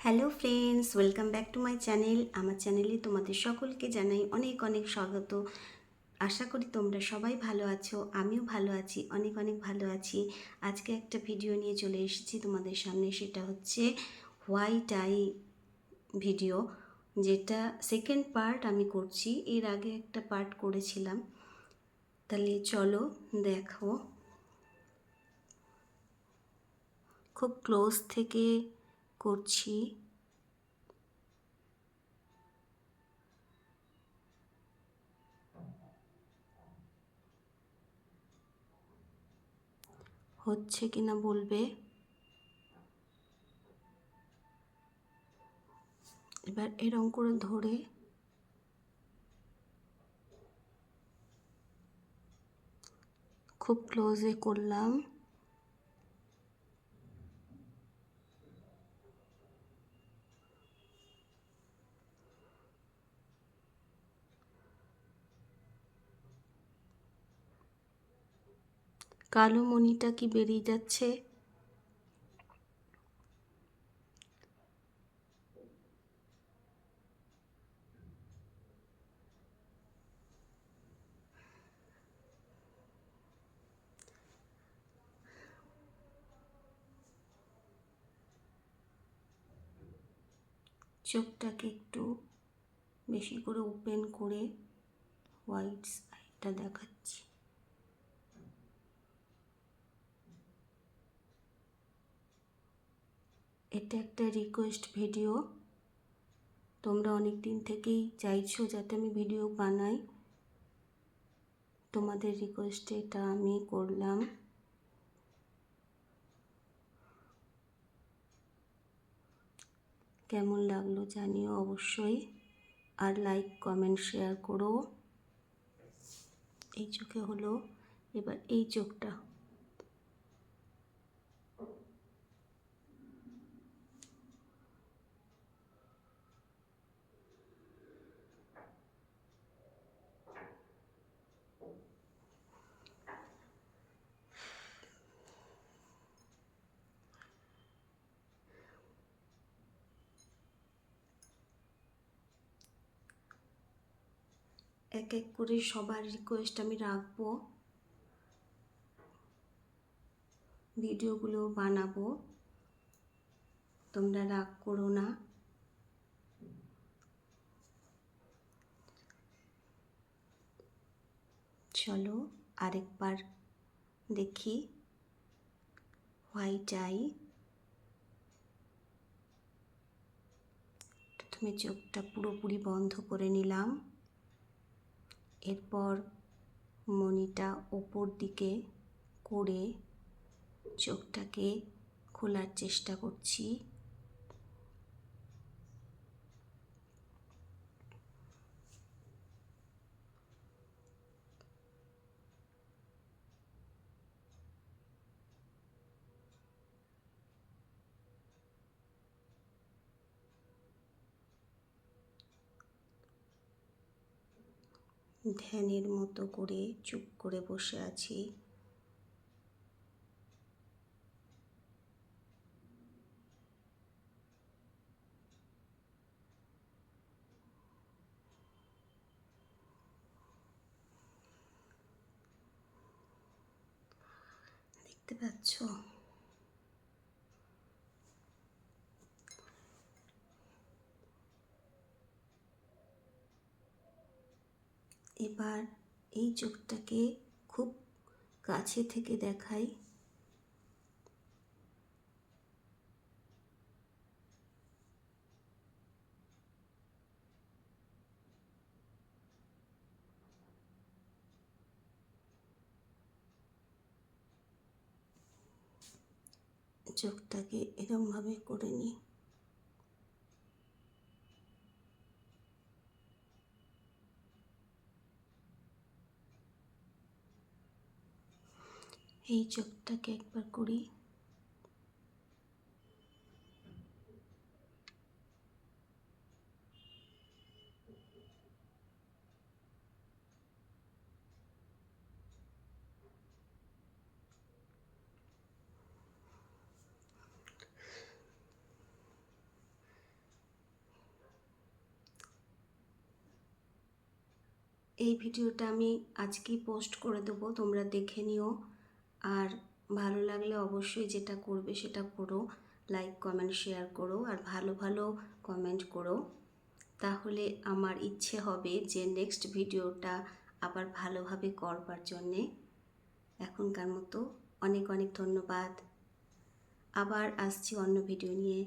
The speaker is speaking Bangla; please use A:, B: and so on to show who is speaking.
A: Hello friends, welcome back to my channel. আমার চ্যানেলে তোমাদের সকলকে জানাই অনেক অনেক স্বাগত। আশা করি তোমরা সবাই ভালো আছো, আমিও ভালো আছি, অনেক অনেক ভালো আছি। আজকে একটা ভিডিও নিয়ে চলে এসেছি তোমাদের সামনে, সেটা হচ্ছে হোয়াইট আই ভিডিও, যেটা সেকেন্ড পার্ট আমি করছি। এর আগে একটা পার্ট করেছিলাম, তাহলে চলো দেখো। খুব ক্লোজ থেকে করছি। হচ্ছে কিনা বলবে। এবার এরকম করে ধরে খুব ক্লোজে করলাম। কালো মণিটা কি বেরিয়ে যাচ্ছে? চোখটাকে একটু বেশি করে ওপেন করে হোয়াইট সাইডটা দেখাচ্ছি। এটা একটা রিকোয়েস্ট ভিডিও। তোমরা অনেক দিন থেকেই চাইছো যাতে আমি ভিডিও বানাই। তোমাদের রিকোয়েস্টে এটা আমি করলাম। কেমন লাগলো জানিও অবশ্যই, আর লাইক কমেন্ট শেয়ার করো। এই চোখে হলো, এবার এই চোখটা। এক এক করে সবার রিকোয়েস্ট আমি রাখবো, ভিডিওগুলো বানাবো, তোমরা রাগ করো না। চলো আরেকবার দেখি হোয়াইট আই। প্রথমে চোখটা পুরোপুরি বন্ধ করে নিলাম, এরপর মণিটা ওপর দিকে করে চোখটাকে খোলার চেষ্টা করছি। ধ্যানের মতো করে চুপ করে বসে আছি। দেখতে পাচ্ছ? এবার এই চোখটাকে খুব কাছে থেকে দেখাই। চোখটাকে এরমভাবে করে নিই। এই চোখটাকে একবার করি। এই ভিডিওটা আমি আজকেই পোস্ট করে দেবো, তোমরা দেখে নিও। আর ভালো লাগলে অবশ্যই যেটা করবে সেটা করো, লাইক কমেন্ট শেয়ার করো, আর ভালো ভালো কমেন্ট করো। তাহলে আমার ইচ্ছে হবে যে নেক্সট ভিডিওটা আবার ভালোভাবে করবার জন্যে। এখনকার মতো অনেক অনেক ধন্যবাদ। আবার আসছি অন্য ভিডিও নিয়ে।